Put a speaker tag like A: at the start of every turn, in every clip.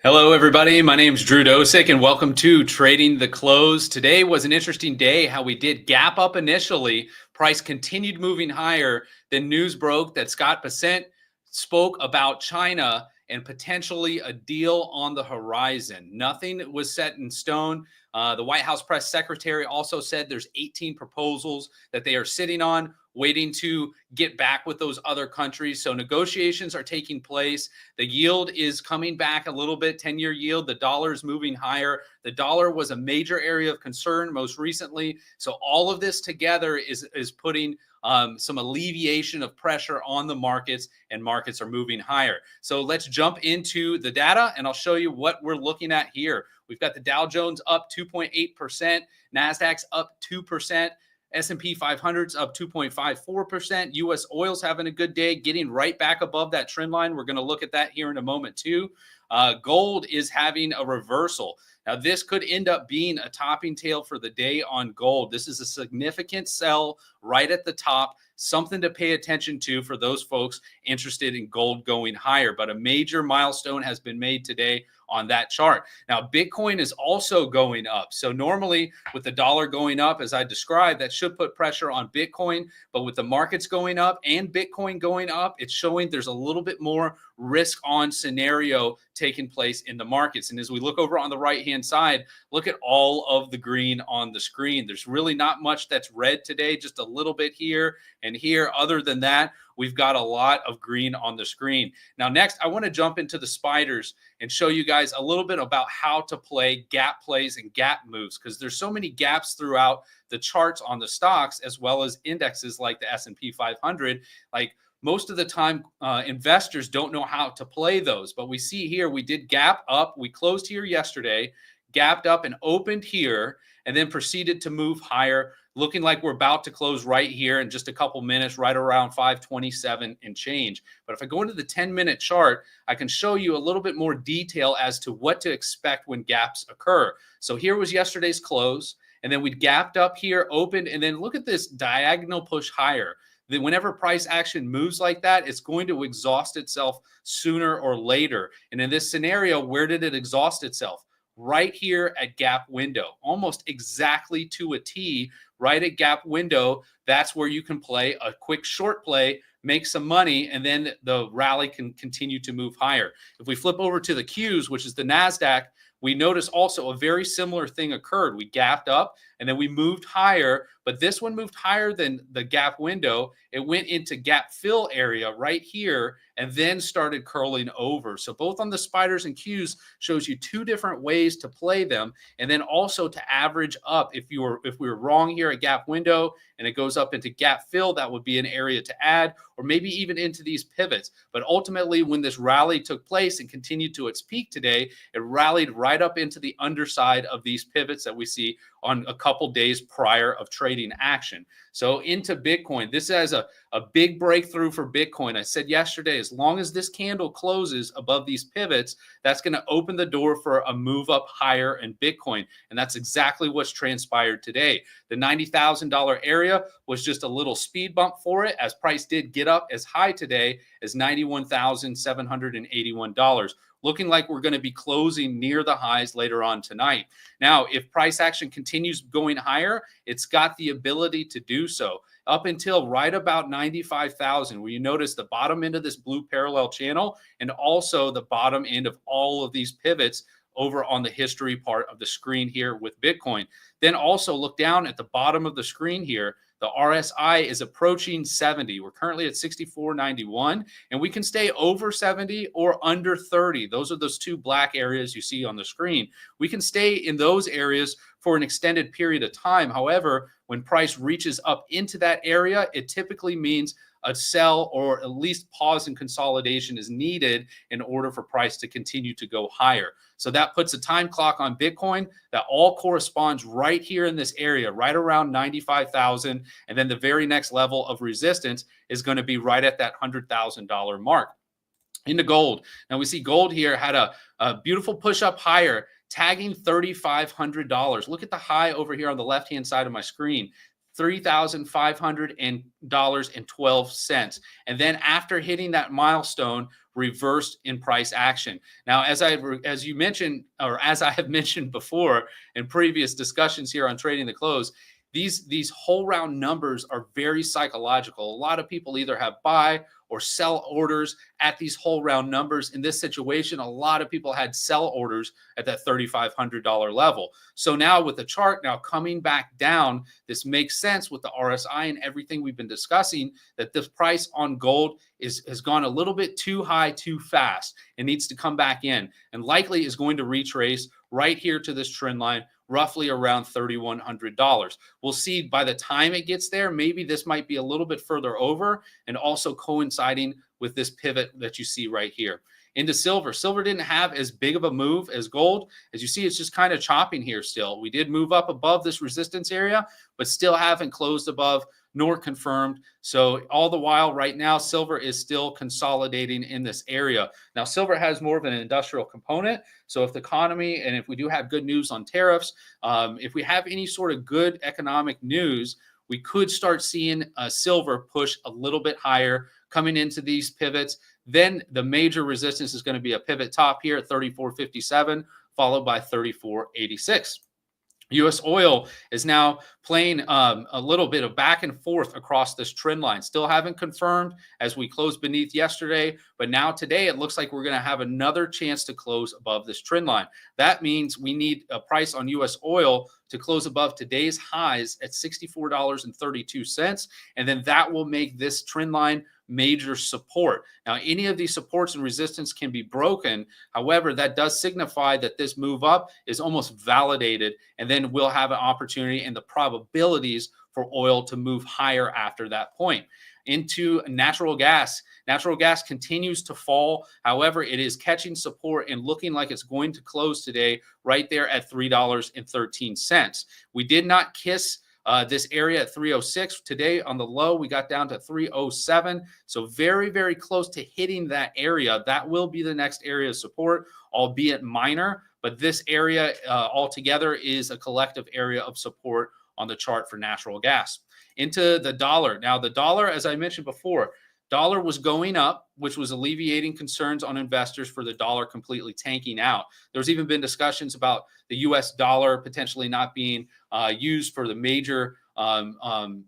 A: Hello, everybody. My name is Drew Dosek, and welcome to Trading the Close. Today was an interesting day. How we did gap up initially. Price continued moving higher. Then news broke that Scott Bessent spoke about China and potentially a deal on the horizon. Nothing was set in stone. The White House press secretary also said there's 18 proposals that they are sitting on, waiting to get back with those other countries. So negotiations are taking place. The yield is coming back a little bit, 10-year yield. The dollar is moving higher. The dollar was a major area of concern most recently. So all of this together is putting some alleviation of pressure on the markets, and markets are moving higher. So let's jump into the data, and I'll show you what we're looking at here. We've got the Dow Jones up 2.8%, NASDAQ's up 2%, S&P 500's up 2.54%. U.S. oil's having a good day, getting right back above that trend line. We're going to look at that here in a moment too. Gold is having a reversal. Now, this could end up being a topping tail for the day on gold. This is a significant sell right at the top, something to pay attention to for those folks interested in gold going higher. But a major milestone has been made today on that chart. Now, Bitcoin is also going up. So normally with the dollar going up, as I described, that should put pressure on Bitcoin. But with the markets going up and Bitcoin going up, it's showing there's a little bit more risk on scenario taking place in the markets. And as we look over on the right-hand side, look at all of the green on the screen. There's really not much that's red today, just a little bit here and here. Other than that, we've got a lot of green on the screen. Now, next, I want to jump into the spiders and show you guys a little bit about how to play gap plays and gap moves, because there's so many gaps throughout the charts on the stocks as well as indexes like the S&P 500. Like most of the time, investors don't know how to play those. But we see here, we did gap up. We closed here yesterday, gapped up and opened here, and then proceeded to move higher, looking like we're about to close right here in just a couple minutes, right around 527 and change. But if I go into the 10-minute chart, I can show you a little bit more detail as to what to expect when gaps occur. So here was yesterday's close, and then we gapped up here, opened, and then look at this diagonal push higher. Then whenever price action moves like that, it's going to exhaust itself sooner or later. And in this scenario, where did it exhaust itself? Right here at gap window, almost exactly to a T, right at gap window. That's where you can play a quick short play, make some money, and then the rally can continue to move higher. If we flip over to the Qs, which is the NASDAQ, we notice also a very similar thing occurred. We gapped up and then we moved higher, but this one moved higher than the gap window. It went into gap fill area right here and then started curling over. So both on the spiders and Qs shows you two different ways to play them, and then also to average up. If we were wrong here at gap window and it goes up into gap fill, that would be an area to add, or maybe even into these pivots. But ultimately, when this rally took place and continued to its peak today, it rallied right up into the underside of these pivots that we see on a couple days prior of trading action. So into Bitcoin, this has a big breakthrough for Bitcoin. I said yesterday, as long as this candle closes above these pivots, that's going to open the door for a move up higher in Bitcoin. And that's exactly what's transpired today. The $90,000 area was just a little speed bump for it, as price did get up as high today as $91,781. Looking like we're going to be closing near the highs later on tonight. Now, if price action continues going higher, it's got the ability to do so up until right about 95,000, where you notice the bottom end of this blue parallel channel and also the bottom end of all of these pivots over on the history part of the screen here with Bitcoin. Then also look down at the bottom of the screen here. The RSI is approaching 70. We're currently at 64.91, and we can stay over 70 or under 30. Those are those two black areas you see on the screen. We can stay in those areas for an extended period of time. However, when price reaches up into that area, it typically means a sell or at least pause and consolidation is needed in order for price to continue to go higher. So that puts a time clock on Bitcoin that all corresponds right here in this area, right around 95,000. And then the very next level of resistance is going to be right at that $100,000 mark. Into gold. Now we see gold here had a beautiful push up higher, tagging $3,500. Look at the high over here on the left-hand side of my screen. $3,500.12. And then after hitting that milestone, reversed in price action. Now, as you mentioned, or as I have mentioned before in previous discussions here on Trading the Close, these whole round numbers are very psychological. A lot of people either have buy or sell orders at these whole round numbers. In this situation, a lot of people had sell orders at that $3,500 level. So now with the chart now coming back down, this makes sense with the RSI and everything we've been discussing, that this price on gold has gone a little bit too high, too fast. It needs to come back in and likely is going to retrace right here to this trend line, roughly around $3,100. We'll see by the time it gets there, maybe this might be a little bit further over and also coinciding with this pivot that you see right here. Into silver. Silver didn't have as big of a move as gold. As you see, it's just kind of chopping here still. We did move up above this resistance area, but still haven't closed above nor confirmed. So all the while right now, silver is still consolidating in this area. Now, silver has more of an industrial component. So if the economy, and if we do have good news on tariffs, if we have any sort of good economic news, we could start seeing silver push a little bit higher coming into these pivots. Then the major resistance is going to be a pivot top here at 34.57, followed by 34.86. U.S. oil is now playing a little bit of back and forth across this trend line. Still haven't confirmed as we closed beneath yesterday, but now today it looks like we're going to have another chance to close above this trend line. That means we need a price on U.S. oil to close above today's highs at $64.32, and then that will make this trend line major support. Now, any of these supports and resistance can be broken. However, that does signify that this move up is almost validated, and then we'll have an opportunity and the probabilities for oil to move higher after that point. Into natural gas. Natural gas continues to fall. However, it is catching support and looking like it's going to close today right there at $3.13. We did not kiss this area at 306. Today on the low, we got down to 307. So very, very close to hitting that area. That will be the next area of support, albeit minor. But this area altogether is a collective area of support on the chart for natural gas. Into the dollar. Now, the dollar, as I mentioned before, dollar was going up, which was alleviating concerns on investors for the dollar completely tanking out. There's even been discussions about the U.S. dollar potentially not being used for the major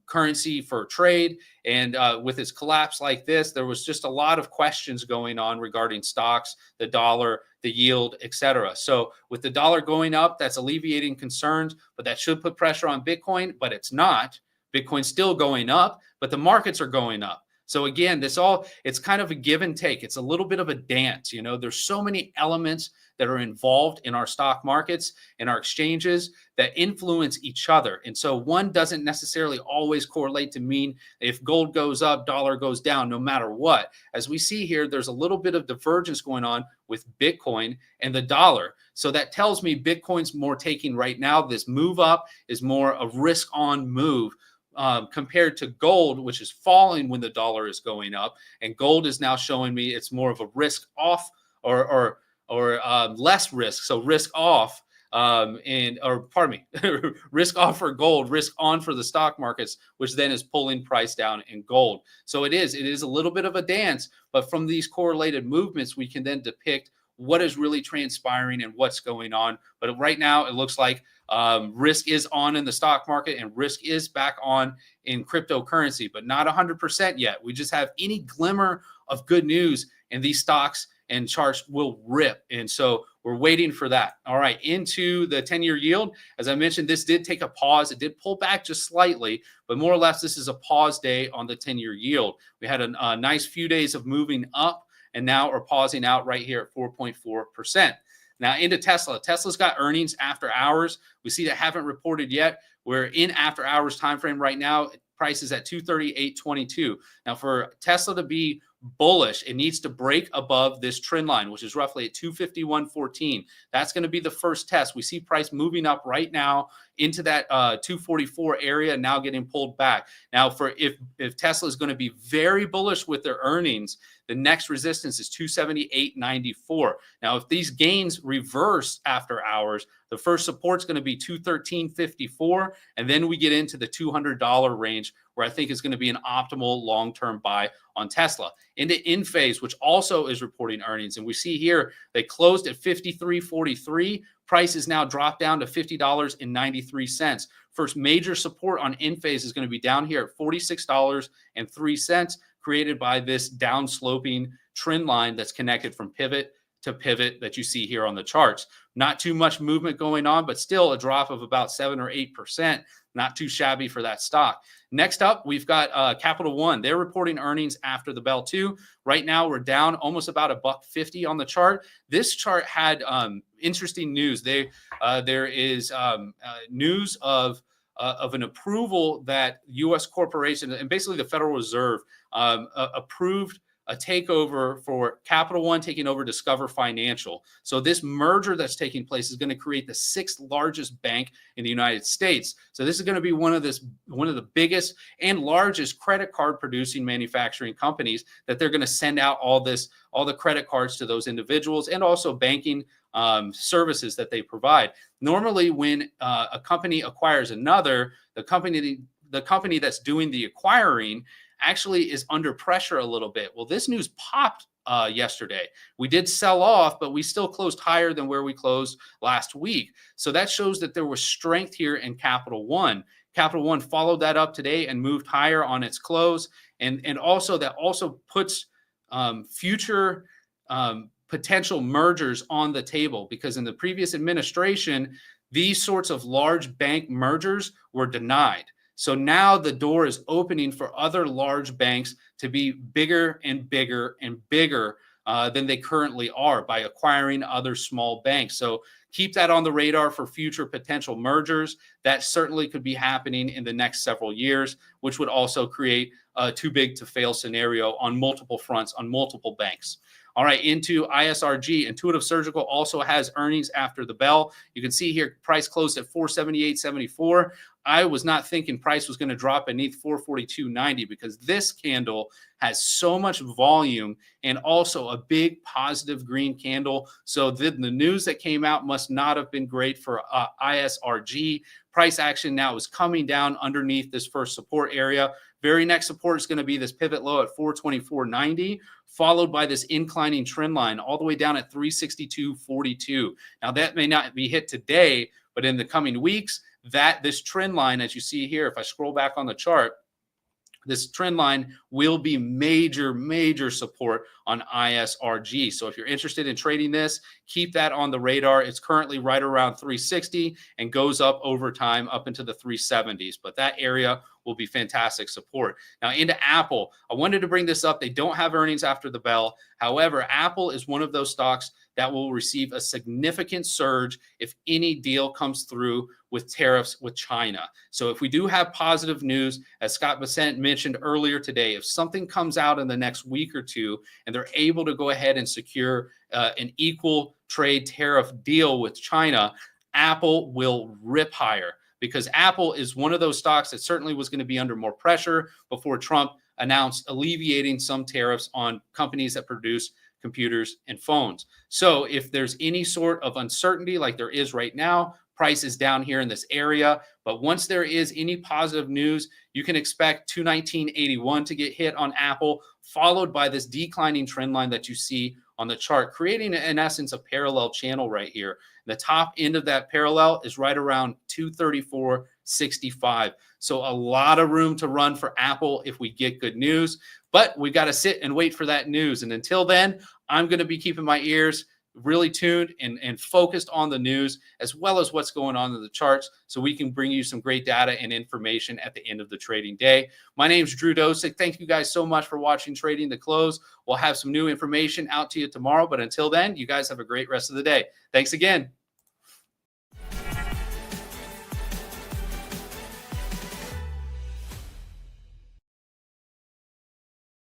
A: currency for trade. And with its collapse like this, there was just a lot of questions going on regarding stocks, the dollar, the yield, etc. So with the dollar going up, that's alleviating concerns, but that should put pressure on Bitcoin, but it's not. Bitcoin's still going up, but the markets are going up. So again, it's kind of a give and take. It's a little bit of a dance. You know, there's so many elements that are involved in our stock markets and our exchanges that influence each other. And so one doesn't necessarily always correlate to mean if gold goes up, dollar goes down, no matter what. As we see here, there's a little bit of divergence going on with Bitcoin and the dollar. So that tells me Bitcoin's more taking right now. This move up is more a risk on move. Compared to gold, which is falling when the dollar is going up, and gold is now showing me it's more of a risk off or less risk, so risk off, risk off for gold, risk on for the stock markets, which then is pulling price down in gold. So it is a little bit of a dance, but from these correlated movements, we can then depict what is really transpiring and what's going on. But right now, it looks like risk is on in the stock market and risk is back on in cryptocurrency, but not 100% yet. We just have any glimmer of good news and these stocks and charts will rip. And so we're waiting for that. All right, into the 10-year yield. As I mentioned, this did take a pause. It did pull back just slightly, but more or less, this is a pause day on the 10-year yield. We had a nice few days of moving up, and now are pausing out right here at 4.4%. Now into Tesla. Tesla's got earnings after hours. We see that haven't reported yet. We're in after hours time frame right now. Price is at 238.22. Now for Tesla to be bullish, it needs to break above this trend line, which is roughly at 251.14. That's going to be the first test. We see price moving up right now into that 244 area, now getting pulled back. Now, for if Tesla is going to be very bullish with their earnings, the next resistance is 278.94. Now, if these gains reverse after hours, the first support is going to be 213.54, and then we get into the $200 range, where I think is going to be an optimal long-term buy on Tesla. Into ENPH, which also is reporting earnings, and we see here they closed at 53.43. Price is now dropped down to $50.93. First major support on ENPH is going to be down here at $46.03, created by this down-sloping trend line that's connected from pivot to pivot that you see here on the charts. Not too much movement going on, but still a drop of about 7 or 8%. Not too shabby for that stock. Next up, we've got Capital One. They're reporting earnings after the bell too. Right now, we're down almost about $1.50 on the chart. This chart had interesting news. There is news of an approval that U.S. corporations and basically the Federal Reserve approved a takeover for Capital One taking over Discover Financial. So this merger that's taking place is going to create the 6th largest bank in the United States. So this is going to be one of the biggest and largest credit card producing manufacturing companies that they're going to send out all the credit cards to those individuals, and also banking services that they provide. Normally, when a company acquires another, the company that's doing the acquiring actually is under pressure a little bit. Well, this news popped yesterday. We did sell off, but we still closed higher than where we closed last week. So that shows that there was strength here in Capital One. Capital One followed that up today and moved higher on its close. And also that also puts future potential mergers on the table, because in the previous administration, these sorts of large bank mergers were denied. So now the door is opening for other large banks to be bigger and bigger and bigger than they currently are by acquiring other small banks. So keep that on the radar for future potential mergers. That certainly could be happening in the next several years, which would also create a too big to fail scenario on multiple fronts, on multiple banks. All right, into ISRG. Intuitive Surgical also has earnings after the bell. You can see here, price closed at 478.74. I was not thinking price was going to drop beneath 442.90, because this candle has so much volume and also a big positive green candle. So the news that came out must not have been great for ISRG. Price action now is coming down underneath this first support area. Very next support is going to be this pivot low at 424.90, followed by this inclining trend line all the way down at 362.42. Now that may not be hit today, but in the coming weeks, this trend line, as you see here, if I scroll back on the chart, this trend line will be major support on ISRG. So if you're interested in trading this, keep that on the radar. It's currently right around 360 and goes up over time up into the 370s. But that area will be fantastic support. Now into Apple, I wanted to bring this up. They don't have earnings after the bell. However, Apple is one of those stocks that will receive a significant surge if any deal comes through with tariffs with China. So if we do have positive news, as Scott Bessent mentioned earlier today, if something comes out in the next week or two and they're able to go ahead and secure an equal trade tariff deal with China, Apple will rip higher, because Apple is one of those stocks that certainly was going to be under more pressure before Trump announced alleviating some tariffs on companies that produce computers and phones. So if there's any sort of uncertainty like there is right now, price is down here in this area. But once there is any positive news, you can expect 219.81 to get hit on Apple, followed by this declining trend line that you see on the chart, creating in essence a parallel channel right here. The top end of that parallel is right around 234.65. So a lot of room to run for Apple if we get good news, but we got to sit and wait for that news. And until then, I'm going to be keeping my ears really tuned and focused on the news, as well as what's going on in the charts, so we can bring you some great data and information at the end of the trading day. My name is Drew Dosek. Thank you guys so much for watching Trading the Close. We'll have some new information out to you tomorrow, but until then, you guys have a great rest of the day. Thanks again.